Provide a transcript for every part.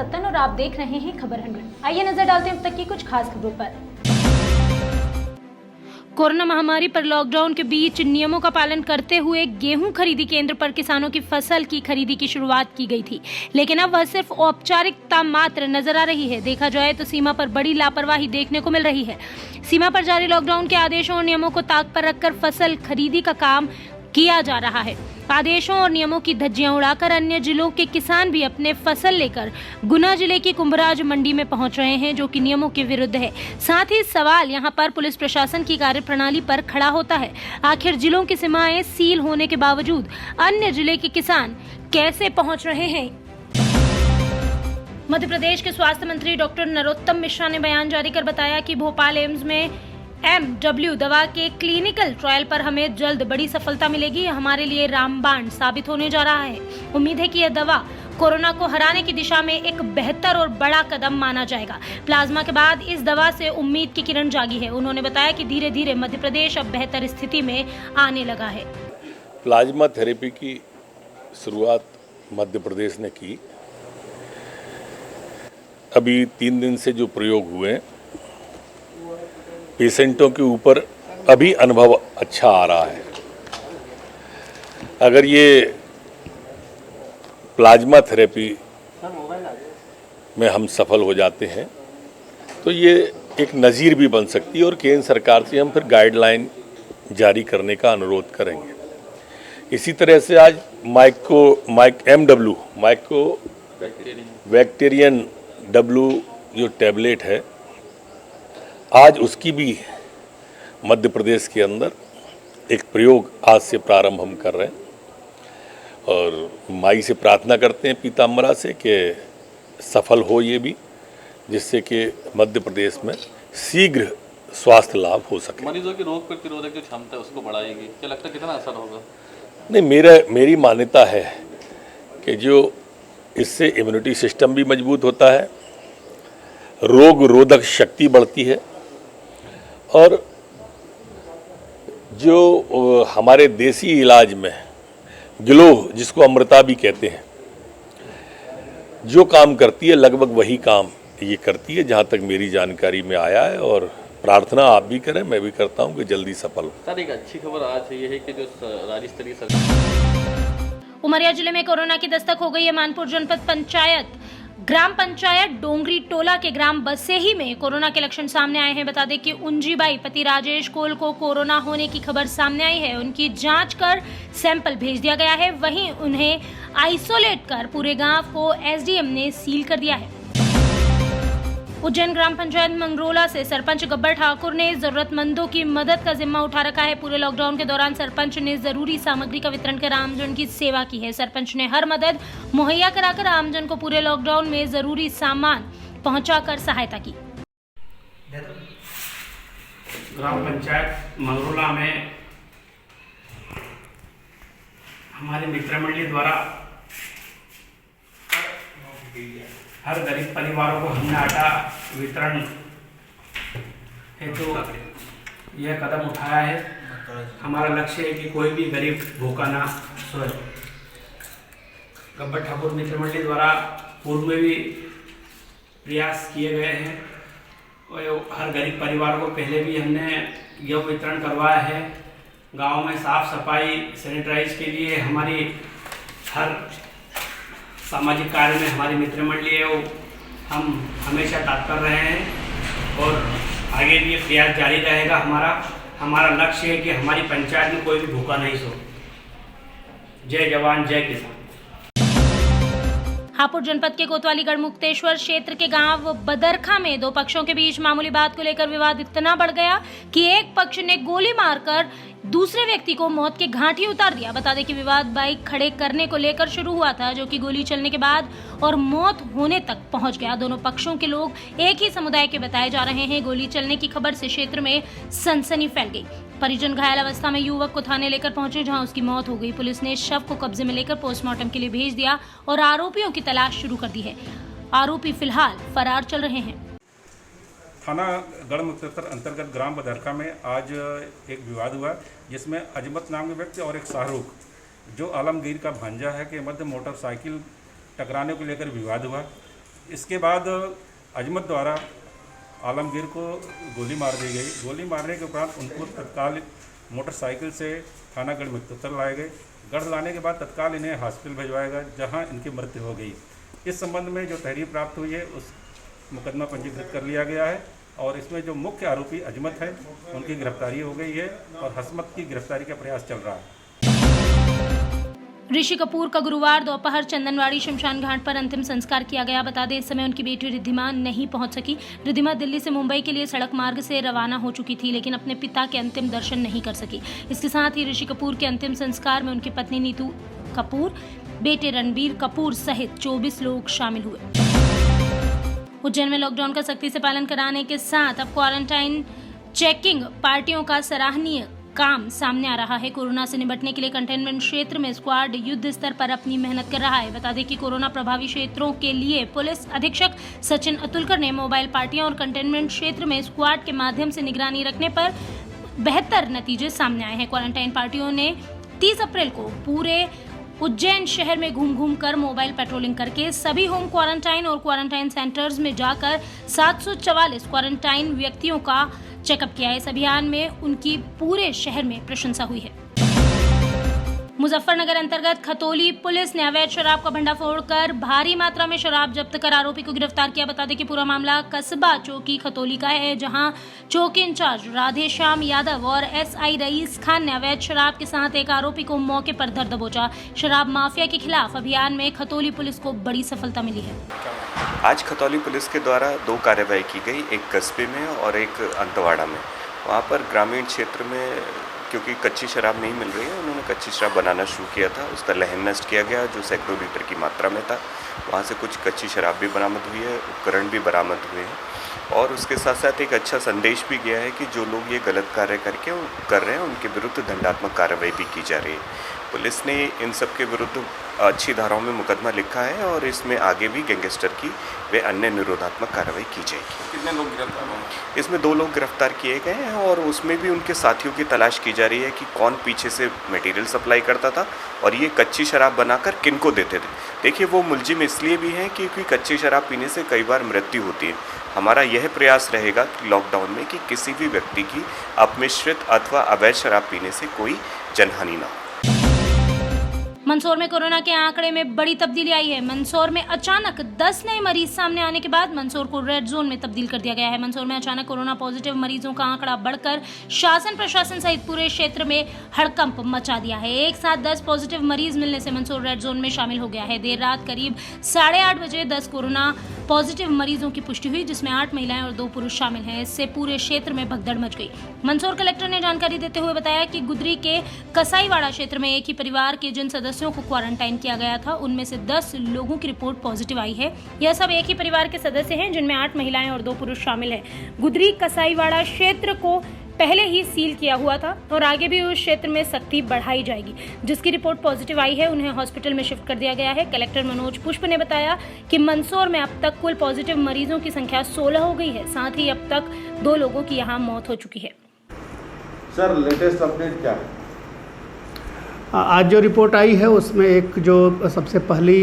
सत्तन और आप देख रहे हैं खबर 100। आइए नजर डालते हैं अब तक की कुछ खास खबरों पर। कोरोना महामारी पर लॉकडाउन के बीच नियमों का पालन करते हुए गेहूं खरीदी केंद्र पर किसानों की फसल की खरीदी की शुरुआत की गई थी, लेकिन अब वह सिर्फ औपचारिकता मात्र नजर आ रही है। देखा जाए तो सीमा पर बड़ी लापरवाही देखने को मिल रही है। सीमा पर जारी लॉकडाउन के आदेशों और नियमों को ताक पर रखकर फसल खरीदी का काम किया जा रहा है। आदेशों और नियमों की धज्जियां उड़ाकर अन्य जिलों के किसान भी अपने फसल लेकर गुना जिले की कुंभराज मंडी में पहुंच रहे हैं, जो कि नियमों के विरुद्ध है। साथ ही सवाल यहां पर पुलिस प्रशासन की कार्यप्रणाली पर खड़ा होता है। आखिर जिलों की सीमाएं सील होने के बावजूद अन्य जिले के किसान कैसे पहुंच रहे हैं? मध्य प्रदेश के स्वास्थ्य मंत्री डॉक्टर नरोत्तम मिश्रा ने बयान जारी कर बताया कि भोपाल एम्स में MW दवा के क्लिनिकल ट्रायल पर हमें जल्द बड़ी सफलता मिलेगी। हमारे लिए रामबाण साबित होने जा रहा है। उम्मीद है कि यह दवा कोरोना को हराने की दिशा में एक बेहतर और बड़ा कदम माना जाएगा। प्लाज्मा के बाद इस दवा से उम्मीद की किरण जागी है। उन्होंने बताया कि धीरे धीरे मध्य प्रदेश अब बेहतर स्थिति में आने लगा है। प्लाज्मा थेरेपी की शुरुआत मध्य प्रदेश ने की। अभी 3 दिन से जो प्रयोग हुए पेशेंटों के ऊपर अभी अनुभव अच्छा आ रहा है। अगर ये प्लाज्मा थेरेपी में हम सफल हो जाते हैं तो ये एक नज़ीर भी बन सकती है और केंद्र सरकार से हम फिर गाइडलाइन जारी करने का अनुरोध करेंगे। इसी तरह से आज MW माइक्रो बैक्टीरियन W जो टैबलेट है, आज उसकी भी मध्य प्रदेश के अंदर एक प्रयोग आज से प्रारंभ हम कर रहे हैं और माई से प्रार्थना करते हैं पीताम्बरा से कि सफल हो ये भी, जिससे कि मध्य प्रदेश में शीघ्र स्वास्थ्य लाभ हो सके। मरीजों की रोग प्रतिरोधक जो क्षमता है उसको बढ़ाएगी, क्या लगता है कितना असर होगा? नहीं, मेरी मान्यता है कि जो इससे इम्यूनिटी सिस्टम भी मजबूत होता है, रोग रोधक शक्ति बढ़ती है और जो हमारे देसी इलाज में ग्लो, जिसको अमृता भी कहते हैं, जो काम करती है लगभग वही काम ये करती है, जहाँ तक मेरी जानकारी में आया है। और प्रार्थना आप भी करें, मैं भी करता हूँ कि जल्दी सफल हो। सर, एक अच्छी खबर आज ये है कि जो राज्य स्तरीय सरकार उमरिया जिले में कोरोना की दस्तक हो गई है। मानपुर जनपद पंचायत ग्राम पंचायत डोंगरी टोला के ग्राम बसेही में कोरोना के लक्षण सामने आए हैं। बता दें कि उंजीबाई पति राजेश कोल को कोरोना होने की खबर सामने आई है। उनकी जांच कर सैंपल भेज दिया गया है। वहीं उन्हें आइसोलेट कर पूरे गांव को SDM ने सील कर दिया है। उज्जैन ग्राम पंचायत मंगरोला से सरपंच गब्बर ठाकुर ने जरूरतमंदों की मदद का जिम्मा उठा रखा है। पूरे लॉकडाउन के दौरान सरपंच ने जरूरी सामग्री का वितरण कर आमजन की सेवा की है। सरपंच ने हर मदद मुहैया कराकर आमजन को पूरे लॉकडाउन में जरूरी सामान पहुंचाकर सहायता की। ग्राम पंचायत मंगरोला में हमारे मित्र मंडली द्वारा हर गरीब परिवारों को हमने आटा वितरण हेतु यह कदम उठाया है। हमारा लक्ष्य है कि कोई भी गरीब भूखा ना सोए। गब्बर ठाकुर मित्र मंडली द्वारा पूर्व में भी प्रयास किए गए हैं और हर गरीब परिवार को पहले भी हमने गेहूं वितरण करवाया है। गांव में साफ सफाई सैनिटाइज के लिए हमारी हर सामाजिक कार्य में हमारी मित्र मंडली है वो हम हमेशा तत्पर रहे हैं और आगे भी ये प्रयास जारी रहेगा। हमारा लक्ष्य है कि हमारी पंचायत में कोई भी भूखा नहीं सो। जय जवान जय किसान। हापुड़ जनपद के कोतवाली गढ़मुक्तेश्वर क्षेत्र के गांव बदरखा में दो पक्षों के बीच मामूली बात को लेकर विवाद इतना बढ़ गया कि एक पक्ष ने गोली मारकर दूसरे व्यक्ति को मौत के घाट ही उतार दिया। बता दें कि विवाद बाइक खड़े करने को लेकर शुरू हुआ था, जो कि गोली चलने के बाद और मौत होने तक पहुंच गया। दोनों पक्षों के लोग एक ही समुदाय के बताए जा रहे हैं। गोली चलने की खबर से क्षेत्र में सनसनी फैल गई। परिजन घायल अवस्था में युवक को थाने लेकर पहुंचे, जहां उसकी मौत हो गई। पुलिस ने शव को कब्जे में लेकर पोस्टमार्टम के लिए भेज दिया और आरोपियों की तलाश शुरू कर दी है। आरोपी फिलहाल फरार चल रहे हैं। थाना गढ़मुक्तेश्वर अंतर्गत ग्राम बदरखा में आज एक विवाद हुआ, जिसमें अजमत नाम के व्यक्ति और एक शाहरुख जो आलमगीर का भांजा है के मध्य मोटरसाइकिल टकराने को लेकर विवाद हुआ। इसके बाद अजमत द्वारा आलमगीर को गोली मार दी गई। गोली मारने के उपरांत उनको तत्काल मोटरसाइकिल से थाना गढ़ मुक्तेसर लाए गए। गढ़ लाने के बाद तत्काल इन्हें हॉस्पिटल भिजवाया गया, जहां इनकी मृत्यु हो गई। इस संबंध में जो तहरीर प्राप्त हुई है उस मुकदमा पंजीकृत कर लिया गया है और इसमें जो मुख्य आरोपी अजमत है उनकी गिरफ्तारी हो गई है और हसमत की गिरफ्तारी का प्रयास चल रहा है। ऋषि कपूर का गुरुवार दोपहर चंदनवाड़ी शमशान घाट पर अंतिम संस्कार किया गया। बता दें, इस समय उनकी बेटी रिद्धिमा नहीं पहुंच सकी। रिद्धिमा दिल्ली से मुंबई के लिए सड़क मार्ग से रवाना हो चुकी थी, लेकिन अपने पिता के अंतिम दर्शन नहीं कर सकी। इसके साथ ही ऋषि कपूर के अंतिम संस्कार में उनकी पत्नी नीतू कपूर, बेटे रणबीर कपूर सहित 24 लोग शामिल हुए। उज्जैन में लॉकडाउन का सख्ती से पालन कराने के साथ अब क्वारंटाइन चेकिंग पार्टियों का सराहनीय काम सामने आ रहा है। कोरोना से निपटने के लिए कंटेनमेंट क्षेत्र में स्क्वाड युद्ध स्तर पर अपनी मेहनत कर रहा है। बता दें कि कोरोना प्रभावी क्षेत्रों के लिए पुलिस अधीक्षक सचिन अतुलकर ने मोबाइल पार्टियां और कंटेनमेंट क्षेत्र में स्क्वाड के माध्यम से निगरानी रखने पर बेहतर नतीजे सामने आए हैं। क्वारंटाइन पार्टियों ने 30 अप्रैल को पूरे उज्जैन शहर में घूम कर मोबाइल पेट्रोलिंग करके सभी होम क्वारंटाइन और क्वारंटाइन सेंटर्स में जाकर 744 क्वारंटाइन व्यक्तियों का चेकअप किया है। इस अभियान में उनकी पूरे शहर में प्रशंसा हुई है। मुजफ्फरनगर अंतर्गत खतौली पुलिस ने अवैध शराब का भंडाफोड़ कर भारी मात्रा में शराब जब्त कर आरोपी को गिरफ्तार किया। बता दें कि पूरा मामला कस्बा चौकी खतौली का है, जहां चौकी इंचार्ज राधेश्याम यादव और एसआई रईस खान ने अवैध शराब के साथ एक आरोपी को मौके पर धर दबोचा। शराब माफिया के खिलाफ अभियान में खतौली पुलिस को बड़ी सफलता मिली है। आज खतौली पुलिस के द्वारा 2 कार्रवाई की गई, एक कस्बे में और एक अंतवाड़ा में। वहाँ पर ग्रामीण क्षेत्र में क्योंकि कच्ची शराब नहीं मिल रही है, उन्होंने कच्ची शराब बनाना शुरू किया था। उसका लहन नष्ट किया गया जो सैकड़ों लीटर की मात्रा में था। वहाँ से कुछ कच्ची शराब भी बरामद हुई है, उपकरण भी बरामद हुए हैं और उसके साथ साथ एक अच्छा संदेश भी गया है कि जो लोग ये गलत कार्य कर रहे हैं उनके विरुद्ध दंडात्मक कार्रवाई भी की जा रही है। पुलिस ने इन सब के विरुद्ध अच्छी धाराओं में मुकदमा लिखा है और इसमें आगे भी गैंगस्टर की व अन्य निरोधात्मक कार्रवाई की जाएगी। कितने लोग गिरफ्तार हुए? इसमें 2 लोग गिरफ्तार किए गए हैं और उसमें भी उनके साथियों की तलाश की जा रही है कि कौन पीछे से मटेरियल सप्लाई करता था और ये कच्ची शराब बनाकर किनको देते थे। देखिए, वो मुलजिम इसलिए भी हैं क्योंकि कच्ची शराब पीने से कई बार मृत्यु होती है। हमारा यह प्रयास रहेगा कि लॉकडाउन में कि किसी भी व्यक्ति की अपमिश्रित अथवा अवैध शराब पीने से कोई जनहानि ना हो। मंदसौर में कोरोना के आंकड़े में बड़ी तब्दीली आई है। मंदसौर में अचानक 10 नए मरीज सामने आने के बाद मंदसौर को रेड जोन में तब्दील कर दिया गया है। मंदसौर में अचानक कोरोना पॉजिटिव मरीजों का आंकड़ा बढ़कर शासन प्रशासन सहित पूरे क्षेत्र में हड़कंप मचा दिया है। एक साथ 10 पॉजिटिव मरीज मिलने से मंदसौर रेड जोन में शामिल हो गया है। देर रात करीब 8:30 बजे 10 कोरोना पॉजिटिव मरीजों की पुष्टि हुई, जिसमें 8 महिलाएं और 2 पुरुष शामिल हैं। इससे पूरे क्षेत्र में भगदड़ मच गई। मंदसौर कलेक्टर ने जानकारी देते हुए बताया कि गुदरी के कसाईवाड़ा क्षेत्र में एक ही परिवार के जिन सदस्यों को क्वारंटाइन किया गया था, उनमें से 10 लोगों की रिपोर्ट पॉजिटिव आई है। यह सब एक ही परिवार के सदस्य हैं, जिनमें 8 महिलाएं और 2 पुरुष शामिल हैं। गुदरी कसाईवाड़ा क्षेत्र को पहले ही सील किया हुआ था और आगे भी उस क्षेत्र में सख्ती बढ़ाई जाएगी। जिसकी रिपोर्ट पॉजिटिव आई है, उन्हें हॉस्पिटल में शिफ्ट कर दिया गया है। कलेक्टर मनोज पुष्प ने बताया कि मंदसौर में अब तक कुल पॉजिटिव मरीजों की संख्या 16 हो गई है। साथ ही अब तक 2 लोगों की यहां मौत हो चुकी है। सर, लेटेस्ट अपडेट क्या है? आज जो रिपोर्ट आई है उसमें एक जो सबसे पहली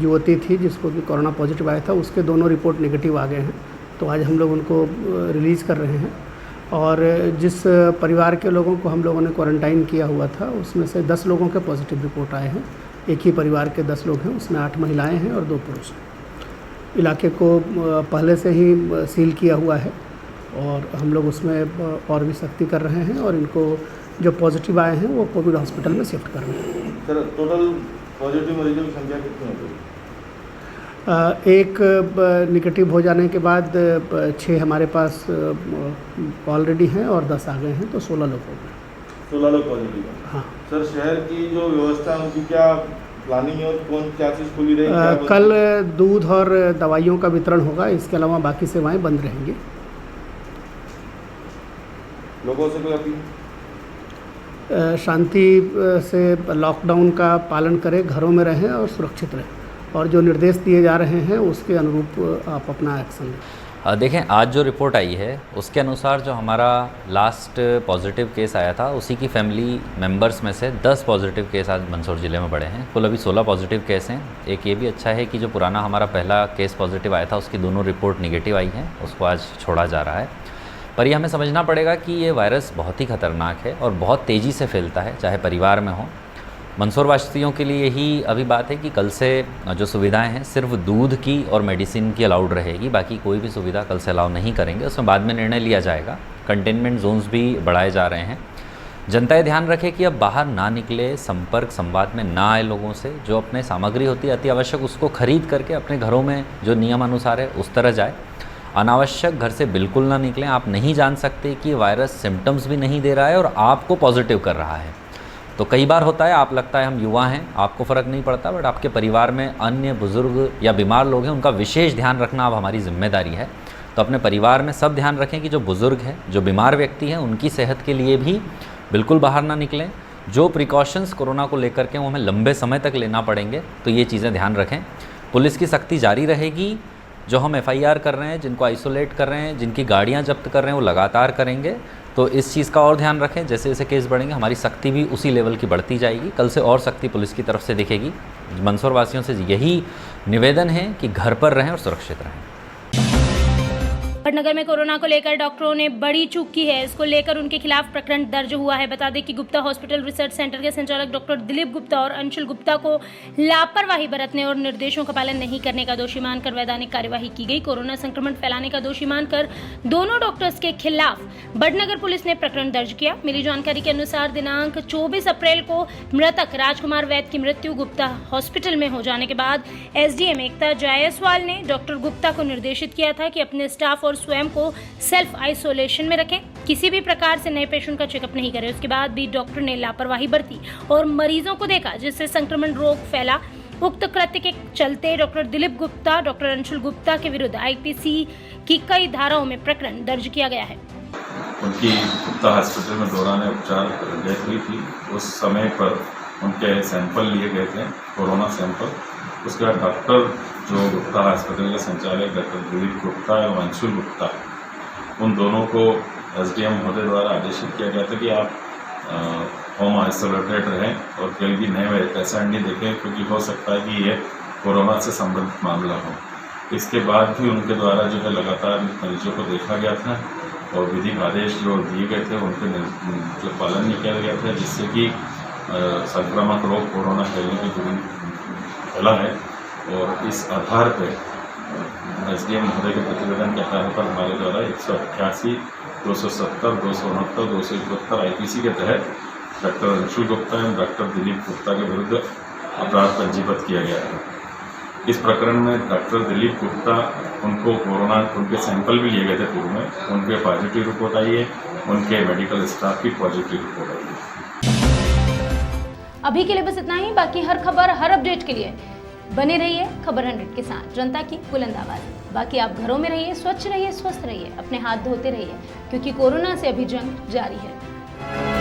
युवती थी जिसको भी कोरोना पॉजिटिव आया था, उसके दोनों रिपोर्ट नेगेटिव आ गए हैं। तो आज हम लोग उनको रिलीज़ कर रहे हैं और जिस परिवार के लोगों को हम लोगों ने क्वारंटाइन किया हुआ था उसमें से 10 लोगों के पॉजिटिव रिपोर्ट आए हैं। एक ही परिवार के 10 लोग हैं, उसमें 8 महिलाएं हैं और 2 पुरुष हैं। इलाके को पहले से ही सील किया हुआ है और हम लोग उसमें और भी सख्ती कर रहे हैं और इनको जो पॉजिटिव आए हैं वो कोविड हॉस्पिटल में शिफ्ट कर रहे हैं। सर, टोटल पॉजिटिव मरीजों की संख्या कितनी हो गई? एक निगेटिव हो जाने के बाद 6 हमारे पास ऑलरेडी हैं और 10 आ गए हैं, तो 16 लोग हो गए। 16 लोग पॉजिटिव हैं। हाँ सर, शहर की जो व्यवस्था है उनकी क्या प्लानिंग है और क्या चीज़ खुली रहेगी? कल दूध और दवाइयों का वितरण होगा, इसके अलावा बाकी सेवाएं बंद रहेंगी। लोगों से कोई अपील? शांति से लॉकडाउन का पालन करें, घरों में रहें और सुरक्षित रहें और जो निर्देश दिए जा रहे हैं उसके अनुरूप आप अपना एक्शन लें। देखें, आज जो रिपोर्ट आई है उसके अनुसार जो हमारा लास्ट पॉजिटिव केस आया था उसी की फैमिली मेंबर्स में से 10 पॉजिटिव केस आज मंदसौर ज़िले में बढ़े हैं। कुल अभी 16 पॉजिटिव केस हैं। एक ये भी अच्छा है कि जो पुराना हमारा पहला केस पॉजिटिव आया था उसकी दोनों रिपोर्ट निगेटिव आई हैं, उसको आज छोड़ा जा रहा है। पर ये हमें समझना पड़ेगा कि ये वायरस बहुत ही ख़तरनाक है और बहुत तेज़ी से फैलता है, चाहे परिवार में हो। मंदसौर वासियों के लिए यही अभी बात है कि कल से जो सुविधाएं हैं सिर्फ दूध की और मेडिसिन की अलाउड रहेगी, बाकी कोई भी सुविधा कल से अलाउ नहीं करेंगे। उसमें बाद में निर्णय लिया जाएगा। कंटेनमेंट जोन्स भी बढ़ाए जा रहे हैं। जनता ये ध्यान रखे कि अब बाहर ना निकले, संपर्क संवाद में ना आए लोगों से। जो अपने सामग्री होती है अति आवश्यक उसको खरीद करके अपने घरों में जो नियम अनुसार है उस तरह जाए। अनावश्यक घर से बिल्कुल ना निकलें। आप नहीं जान सकते कि वायरस सिम्टम्स भी नहीं दे रहा है और आपको पॉजिटिव कर रहा है। तो कई बार होता है, आप लगता है हम युवा हैं, आपको फ़र्क नहीं पड़ता, बट आपके परिवार में अन्य बुज़ुर्ग या बीमार लोग हैं, उनका विशेष ध्यान रखना अब हमारी जिम्मेदारी है। तो अपने परिवार में सब ध्यान रखें कि जो बुज़ुर्ग हैं, जो बीमार व्यक्ति हैं, उनकी सेहत के लिए भी बिल्कुल बाहर ना निकलें। जो प्रिकॉशंस कोरोना को लेकर के वो हमें लंबे समय तक लेना पड़ेंगे, तो ये चीज़ें ध्यान रखें। पुलिस की सख्ती जारी रहेगी। जो हम FIR कर रहे हैं, जिनको आइसोलेट कर रहे हैं, जिनकी गाड़ियाँ जब्त कर रहे हैं, वो लगातार करेंगे। तो इस चीज़ का और ध्यान रखें। जैसे जैसे केस बढ़ेंगे हमारी सख्ती भी उसी लेवल की बढ़ती जाएगी। कल से और सख्ती पुलिस की तरफ से दिखेगी। मंदसौर वासियों से यही निवेदन है कि घर पर रहें और सुरक्षित रहें। नगर में कोरोना को लेकर डॉक्टरों ने बड़ी चूक की है। इसको लेकर उनके खिलाफ प्रकरण दर्ज हुआ है। बता दें कि गुप्ता हॉस्पिटल रिसर्च सेंटर के संचालक डॉक्टर दिलीप गुप्ता और अंशुल गुप्ता को लापरवाही बरतने और निर्देशों का पालन नहीं करने का दोषी मानकर वैधानिक कार्यवाही की गई। कोरोना संक्रमण फैलाने का दोषी मानकर दोनों डॉक्टर्स के खिलाफ बड़नगर पुलिस ने प्रकरण दर्ज किया। मिली जानकारी के अनुसार दिनांक 24 अप्रैल को मृतक राजकुमार वैद्य की मृत्यु गुप्ता हॉस्पिटल में हो जाने के बाद SDM एकता जायसवाल ने डॉक्टर गुप्ता को निर्देशित किया था कि अपने स्टाफ और स्वयं को सेल्फ आइसोलेशन में रखें, किसी भी प्रकार से नए पेशेंट का चेकअप नहीं करें। उसके बाद भी डॉक्टर ने लापरवाही बरती और मरीजों को देखा, जिससे संक्रमण रोग फैला। उक्त कृत्य के चलते डॉक्टर दिलीप गुप्ता, डॉक्टर अंशुल गुप्ता के विरुद्ध IPC की कई धाराओं में प्रकरण दर्ज किया गया है। उनकी गुप्ता हॉस्पिटल में दौरान उपचार डेथ हुई थी। उस समय पर उनके सैंपल लिए गए थे, कोरोना सैंपल। उसके बाद डॉक्टर जो गुप्ता हॉस्पिटल के संचालक डॉक्टर दिलीप गुप्ता और अंशुल गुप्ता, उन दोनों को SDM महोदय द्वारा आदेशित किया गया था कि आप होम आइसोलेटेड रहें और कोई भी नए पेशेंट नहीं देखें, क्योंकि हो सकता है कि ये कोरोना से संबंधित मामला हो। इसके बाद भी उनके द्वारा जो है लगातार मरीजों को देखा गया था और विधिक आदेश जो दिए गए थे उनके जो पालन नहीं किया गया था, जिससे कि संक्रामक रोग कोरोना फैलने की फैला है। और इस आधार पर SDM महोदय के प्रतिवेदन के आधार पर हमारे द्वारा 188, 270, 269, 271 IPC के तहत डॉक्टर अंशुल गुप्ता एवं डॉक्टर दिलीप गुप्ता के विरुद्ध अपराध पंजीबद्ध किया गया है। इस प्रकरण में डॉक्टर दिलीप गुप्ता, उनको कोरोना, उनके सैंपल भी लिए गए थे पूर्व में, उनके पॉजिटिव रिपोर्ट आई है, उनके मेडिकल स्टाफ की पॉजिटिव रिपोर्ट आई है। अभी के लिए बस इतना ही। बाकी हर खबर, हर अपडेट के लिए बने रहिए खबर 100 के साथ, जनता की बुलंद आवाज। बाकी आप घरों में रहिए, स्वच्छ रहिए, स्वस्थ रहिए, अपने हाथ धोते रहिए, क्योंकि कोरोना से अभी जंग जारी है।